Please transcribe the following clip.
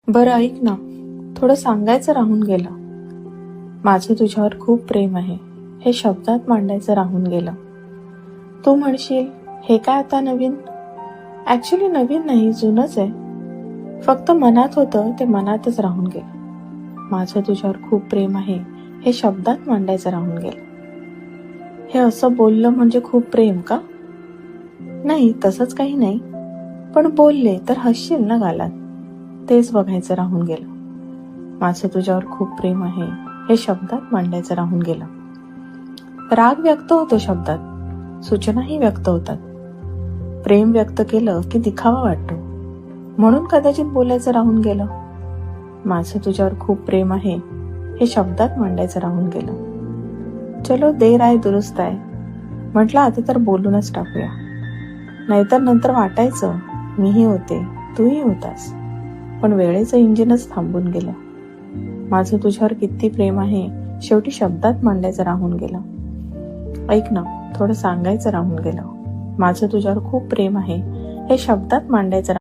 बरं ऐक ना, थोडं सांगायचं राहून गेलं. माझं तुझ्यावर खूप प्रेम आहे, हे शब्दात मांडायचं राहून गेलं. तू म्हणशील, हे काय आता नवीन? ॲक्च्युली नवीन नाही, जुनंच आहे. फक्त मनात होतं ते मनातच राहून गेलं. माझं तुझ्यावर खूप प्रेम आहे, हे शब्दात मांडायचं राहून गेलं. हे असं बोललं म्हणजे खूप प्रेम का? नाही, तसंच काही नाही. पण बोलले तर हसशील ना गालात, तेच बघायचं राहून गेलं. माझं तुझ्यावर खूप प्रेम आहे, हे शब्दात मांडायचं राहून गेलं. राग व्यक्त होतो शब्दात, सूचनाही व्यक्त होतात. प्रेम व्यक्त केलं की दिखावा वाटतो, म्हणून कदाचित बोलायचं राहून गेलं. माझं तुझ्यावर खूप प्रेम आहे, हे शब्दात मांडायचं राहून गेलं. चलो देर आहे दुरुस्त आहे, म्हटलं आता तर बोलूनच टाकूया. नाहीतर नंतर वाटायचं मीही होते, तूही होतास, पण वेळेचं इंजिनच थांबून गेलं. माझं तुझ्यावर किती प्रेम आहे, शेवटी शब्दात मांडायचं राहून गेलं. ऐक ना, थोडं सांगायचं राहून गेलं. माझं तुझ्यावर खूप प्रेम आहे, हे शब्दात मांडायचं